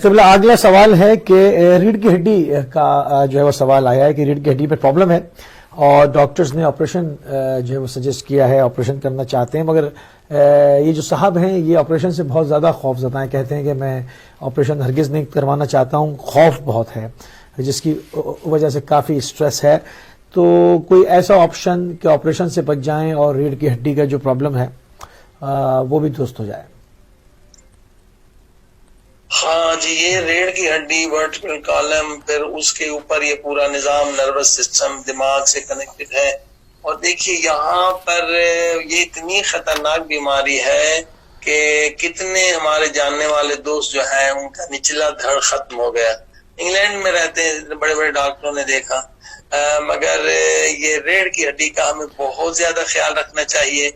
قبلہ اگلا سوال ہے کہ ریڑھ کی ہڈی کا جو ہے وہ سوال آیا ہے کہ ریڑھ کی ہڈی پہ پرابلم ہے اور ڈاکٹرز نے آپریشن جو ہے وہ سجیسٹ کیا ہے، آپریشن کرنا چاہتے ہیں، مگر یہ جو صاحب ہیں یہ آپریشن سے بہت زیادہ خوف زدہ ہیں، کہتے ہیں کہ میں آپریشن ہرگز نہیں کروانا چاہتا ہوں، خوف بہت ہے جس کی وجہ سے کافی سٹریس ہے، تو کوئی ایسا آپشن کہ آپریشن سے بچ جائیں اور ریڑھ کی ہڈی کا جو پرابلم ہے وہ بھی درست ہو جائے؟ ہاں جی، یہ ریڑھ کی ہڈی، ورٹیبرل کالم، پھر اس کے اوپر یہ پورا نظام نروس سسٹم دماغ سے کنیکٹڈ ہے، اور دیکھیے یہاں پر یہ اتنی خطرناک بیماری ہے کہ کتنے ہمارے جاننے والے دوست جو ہیں ان کا نچلا دھڑ ختم ہو گیا، انگلینڈ میں رہتے ہیں، بڑے بڑے ڈاکٹروں نے دیکھا، مگر یہ ریڑھ کی ہڈی کا ہمیں بہت زیادہ خیال رکھنا چاہیے،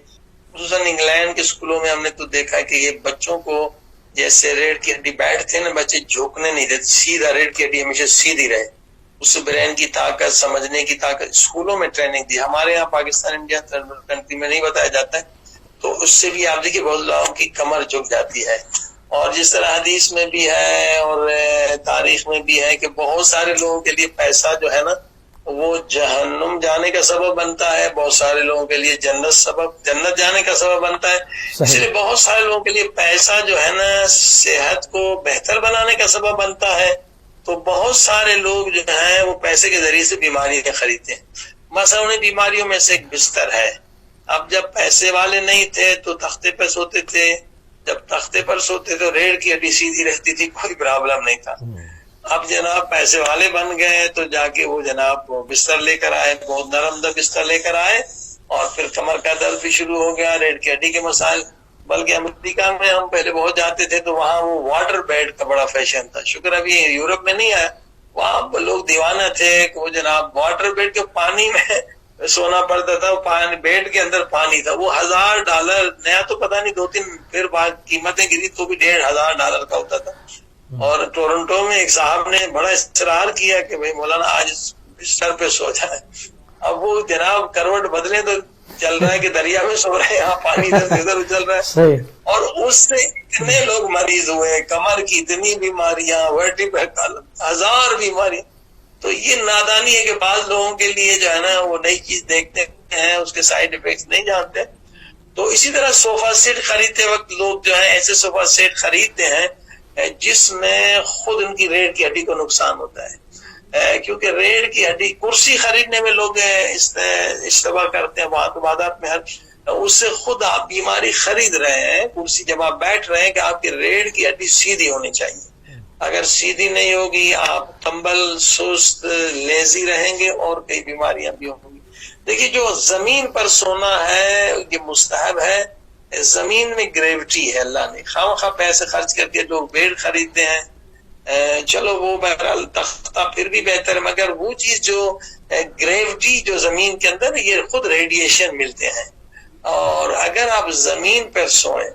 خصوصاً انگلینڈ کے اسکولوں میں ہم نے تو دیکھا کہ یہ بچوں کو جیسے ریڑھ کی ہڈی بیٹھتے ہیں نا، بچے جھکنے نہیں دیتے، سیدھا ریڑھ کی ہڈی ہمیشہ سیدھی رہے، اس سے برین کی طاقت، سمجھنے کی طاقت، اسکولوں میں ٹریننگ دی، ہمارے یہاں پاکستان انڈیا کنٹری میں نہیں بتایا جاتا ہے، تو اس سے بھی آپ دیکھیے بہت لوگوں کی کمر جھک جاتی ہے، اور جس طرح حدیث میں بھی ہے اور تاریخ میں بھی ہے کہ بہت سارے لوگوں کے لیے پیسہ جو ہے نا وہ جہنم جانے کا سبب بنتا ہے، بہت سارے لوگوں کے لیے جنت جانے کا سبب بنتا ہے، اس لیے بہت سارے لوگوں کے لیے پیسہ جو ہے نا صحت کو بہتر بنانے کا سبب بنتا ہے، تو بہت سارے لوگ جو ہیں وہ پیسے کے ذریعے سے بیماریاں خریدتے ہیں، مثلا انہیں بیماریوں میں سے ایک بستر ہے، اب جب پیسے والے نہیں تھے تو تختے پہ سوتے تھے، جب تختے پر سوتے تو ریڑھ کی ہڈی سیدھی رہتی تھی، کوئی پرابلم نہیں تھا، اب جناب پیسے والے بن گئے تو جا کے وہ جناب بستر لے کر آئے، بہت نرم دہ بستر لے کر آئے، اور پھر کمر کا درد بھی شروع ہو گیا، ریڑھ کی ہڈی کے مسائل، بلکہ امریکہ میں ہم پہلے بہت جاتے تھے تو وہاں وہ واٹر بیڈ کا بڑا فیشن تھا، شکر ابھی یورپ میں نہیں آیا، وہاں لوگ دیوانہ تھے کہ وہ جناب واٹر بیڈ کے پانی میں سونا پڑتا تھا، پانی بیڈ کے اندر پانی تھا، وہ $1000 نیا تو پتہ نہیں، 2-3 پھر بعد قیمتیں گری تو بھی $1500 کا ہوتا تھا، اور ٹورنٹو میں ایک صاحب نے بڑا اصرار کیا کہ بھئی مولانا آج بستر پہ سو جائے، اب وہ جناب کروٹ بدلے تو چل رہا ہے کہ دریا میں سو رہے ہیں، یہاں پانی ادھر اچل رہا ہے، اور اس سے اتنے لوگ مریض ہوئے، کمر کی اتنی بیماریاں، ورٹیبرل کالم، 1000 بیماری، تو یہ نادانی ہے کہ بعض لوگوں کے لیے جو ہے نا وہ نئی چیز دیکھتے ہیں، اس کے سائیڈ ایفیکٹس نہیں جانتے، تو اسی طرح صوفہ سیٹ خریدتے وقت لوگ جو ہے ایسے صوفہ سیٹ خریدتے ہیں جس میں خود ان کی ریڑھ کی ہڈی کو نقصان ہوتا ہے، کیونکہ ریڑھ کی ہڈی کرسی خریدنے میں لوگ اشتباہ کرتے ہیں، وعدات میں اس سے خود آپ بیماری خرید رہے ہیں، کرسی جب آپ بیٹھ رہے ہیں کہ آپ کی ریڑھ کی ہڈی سیدھی ہونی چاہیے، اگر سیدھی نہیں ہوگی آپ کمبل، سست، لیزی رہیں گے اور کئی بیماریاں بھی ہوں گی۔ دیکھیے جو زمین پر سونا ہے یہ مستحب ہے، زمین میں گریوٹی ہے، اللہ نے خواہ پیسے خرچ کر کے جو بیڈ خریدتے ہیں، چلو وہ بہرحال تختہ پھر بھی بہتر ہے، مگر وہ چیز جو گریوٹی جو زمین کے اندر یہ خود ریڈیشن ملتے ہیں، اور اگر آپ زمین پر سوئیں،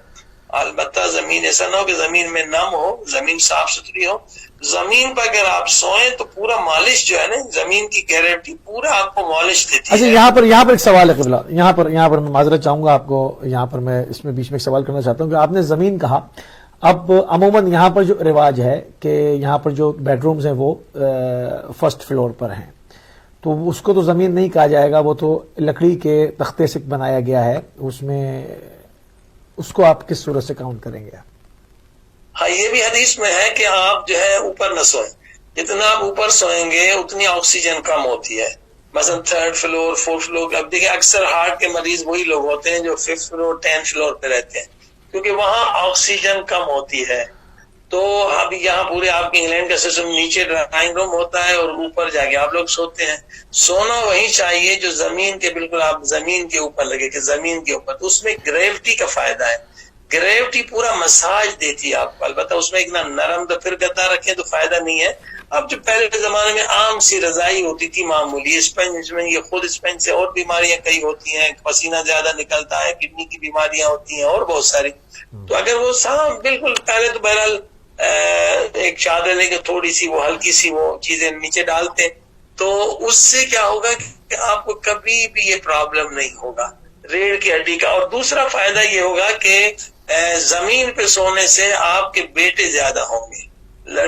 البتہ زمین ایسا نہ ہو کہ زمین میں نم ہو، زمین صاف ستھری ہو، زمین پر اگر آپ سوئیں تو پورا مالش جو ہے نا زمین کی گریوٹی پورا آپ کو مالش دیتی ہے۔ اچھا یہاں پر ایک سوال ہے قبلہ، یہاں پر میں معذرت چاہوں گا آپ کو، یہاں پر میں اس میں بیچ میں ایک سوال کرنا چاہتا ہوں کہ آپ نے زمین کہا، اب عموماً یہاں پر جو رواج ہے کہ یہاں پر جو بیڈ رومز ہیں وہ فرسٹ فلور پر ہیں، تو اس کو تو زمین نہیں کہا جائے گا، وہ تو لکڑی کے تختے سے بنایا گیا ہے، اس کو آپ کس صورت سے کاؤنٹ کریں گے؟ ہاں یہ بھی حدیث میں ہے کہ آپ جو ہے اوپر نہ سوئیں، جتنا آپ اوپر سوئیں گے اتنی آکسیجن کم ہوتی ہے، مثلا 3rd فلور 4th فلور، اب دیکھیں اکثر ہارٹ کے مریض وہی لوگ ہوتے ہیں جو 5th فلور 10th فلور پہ رہتے ہیں، کیونکہ وہاں آکسیجن کم ہوتی ہے، تو اب یہاں پورے آپ کے انگلینڈ کا سسٹم نیچے ڈرائنگ روم ہوتا ہے اور اوپر جا کے آپ لوگ سوتے ہیں، سونا وہی چاہیے جو زمین کے بالکل آپ زمین کے اوپر لگے کہ زمین کے اوپر، تو اس میں گریوٹی کا فائدہ ہے، گریوٹی پورا مساج دیتی ہے آپ کو، البتہ اس میں اتنا نرم تو پھر گدا رکھیں تو فائدہ نہیں ہے، اب جو پہلے کے زمانے میں عام سی رضائی ہوتی تھی معمولی اسپنج میں، یہ خود اسپنج سے اور بیماریاں کئی ہوتی ہیں، پسینہ زیادہ نکلتا ہے، کڈنی کی بیماریاں ہوتی ہیں اور بہت ساری، تو اگر وہ صاف بالکل پہلے تو بہرحال ایک چادر لے کے تھوڑی سی وہ ہلکی سی وہ چیزیں نیچے ڈالتے تو اس سے کیا ہوگا کہ آپ کو کبھی بھی یہ پرابلم نہیں ہوگا ریڑھ کی ہڈی کا، اور دوسرا فائدہ یہ ہوگا کہ زمین پہ سونے سے آپ کے بیٹے زیادہ ہوں گے،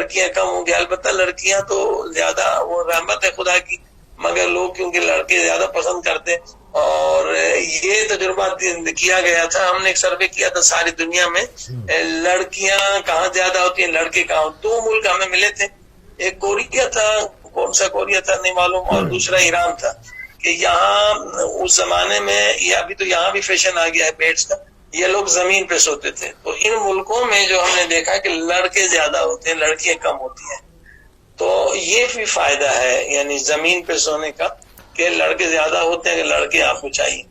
لڑکیاں کم ہوں گی. البتہ لڑکیاں تو زیادہ وہ رحمت ہے خدا کی, مگر لوگ کیونکہ لڑکے زیادہ پسند کرتے. اور یہ تجربہ کیا گیا تھا, ہم نے ایک سروے کیا تھا ساری دنیا میں لڑکیاں کہاں زیادہ ہوتی ہیں لڑکے کہاں. 2 ملک ہمیں ملے تھے, ایک کوریا تھا, کون سا کوریا تھا نہیں معلوم, اور دوسرا ایران تھا. کہ یہاں اس زمانے میں, یہ ابھی تو یہاں بھی فیشن آ گیا ہے بیڈس کا, یہ لوگ زمین پہ سوتے تھے. تو ان ملکوں میں جو ہم نے دیکھا کہ لڑکے زیادہ ہوتے ہیں, لڑکیاں کم ہوتی ہیں. تو یہ بھی فائدہ ہے یعنی زمین پہ سونے کا, کہ لڑکے زیادہ ہوتے ہیں کہ لڑکے آپ کو چاہیے.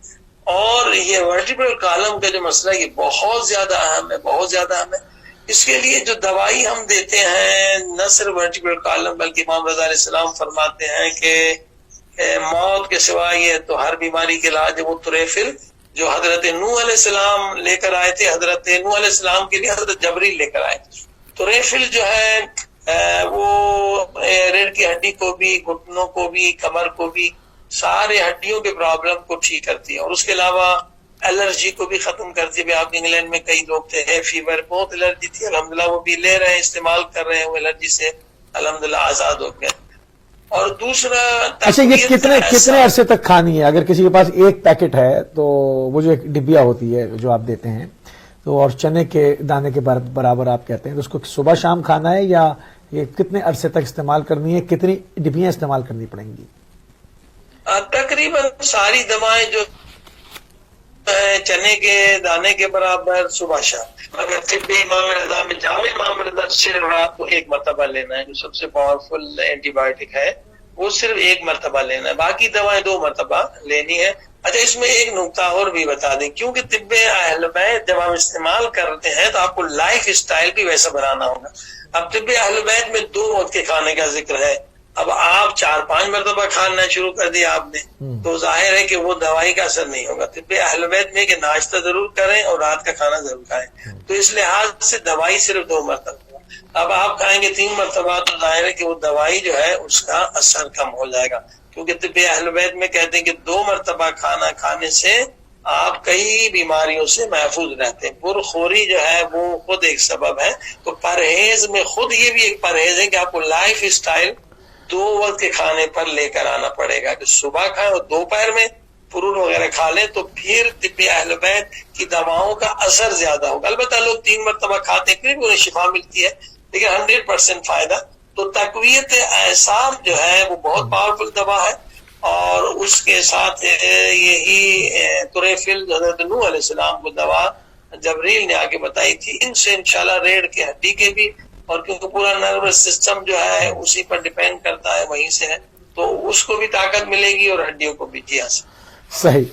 اور یہ ورٹیبرل کالم کا جو مسئلہ ہے یہ بہت زیادہ اہم ہے, بہت زیادہ اہم ہے. اس کے لیے جو دوائی ہم دیتے ہیں نہ صرف ورٹیبرل کالم, بلکہ امام رضا علیہ السلام فرماتے ہیں کہ موت کے سوا یہ تو ہر بیماری کے علاج ہے وہ طریفل, جو حضرت نوح علیہ السلام لے کر آئے تھے. حضرت نوح علیہ السلام کے لیے حضرت جبریل لے کر آئے. طریفل جو ہے وہ ریڑھ کی ہڈی کو بھی, گھٹنوں کو بھی, کمر کو بھی, سارے ہڈیوں کے پرابلم کو ٹھیک کرتی ہے. اور اس کے علاوہ الرجی کو بھی ختم کرتی ہے. آپ انگلینڈ میں کئی لوگ تھے ہے فیور, بہت الرجی تھی, الحمدللہ وہ بھی لے رہے ہیں, استعمال کر رہے ہیں, وہ الرجی سے الحمدللہ آزاد ہو گئے. اور دوسرا, اچھا یہ کتنے عرصے تک کھانی ہے؟ اگر کسی کے پاس ایک پیکٹ ہے تو وہ جو ایک ڈبیا ہوتی ہے جو آپ دیتے ہیں تو, اور چنے کے دانے کے برابر آپ کہتے ہیں, تو اس کو صبح شام کھانا ہے یا یہ کتنے عرصے تک استعمال کرنی ہے, کتنی ڈبیاں استعمال کرنی پڑیں گی؟ تقریباً ساری دوائیں جو چنے کے دانے کے برابر صبح شام. اگر طبی امام رضا میں جامع امام رضا صرف رات کو 1 مرتبہ لینا ہے, جو سب سے پاورفل اینٹی بایوٹک ہے, وہ صرف 1 مرتبہ لینا ہے, باقی دوائیں 2 مرتبہ لینی ہے. اچھا اس میں ایک نقطہ اور بھی بتا دیں, کیونکہ طب اہل بیت جب ہم استعمال کرتے ہیں تو آپ کو لائف اسٹائل بھی ویسا بنانا ہوگا. اب طب اہل بیت میں 2 وقت کے کھانے کا ذکر ہے. اب آپ 4-5 مرتبہ کھانا شروع کر دیا آپ نے, تو ظاہر ہے کہ وہ دوائی کا اثر نہیں ہوگا. طب اہل بیت میں کہ ناشتہ ضرور کریں اور رات کا کھانا ضرور کھائیں, تو اس لحاظ سے دوائی صرف 2 مرتبہ. اب آپ کھائیں گے 3 مرتبہ تو ظاہر ہے کہ وہ دوائی جو ہے اس کا اثر کم ہو جائے گا, کیونکہ طب اہل بیت میں کہتے ہیں کہ 2 مرتبہ کھانا کھانے سے آپ کئی بیماریوں سے محفوظ رہتے ہیں. پرخوری جو ہے وہ خود ایک سبب ہے. تو پرہیز میں خود یہ بھی ایک پرہیز ہے کہ آپ کو لائف اسٹائل 2 وقت کے کھانے پر لے کر آنا پڑے گا, کہ صبح کھائیں اور دوپہر میں فروٹ وغیرہ کھا لیں, تو پھر طب اہل بیت کی دواؤں کا اثر زیادہ ہوگا. البتہ لوگ 3 مرتبہ کھاتے ہیں پھر بھی انہیں شفا ملتی ہے, لیکن 100% فائدہ. تو تقویت اعصاب جو ہے وہ بہت پاورفل دوا ہے, اور اس کے ساتھ یہی طریفل حضرت نوح علیہ السلام کو دوا جبریل نے آگے بتائی تھی, ان سے انشاءاللہ ریڑھ کی ہڈی کے بھی, اور کیونکہ پورا نروس سسٹم جو ہے اسی پر ڈیپینڈ کرتا ہے, وہیں سے ہے, تو اس کو بھی طاقت ملے گی اور ہڈیوں کو بھی. جی ہاں صحیح.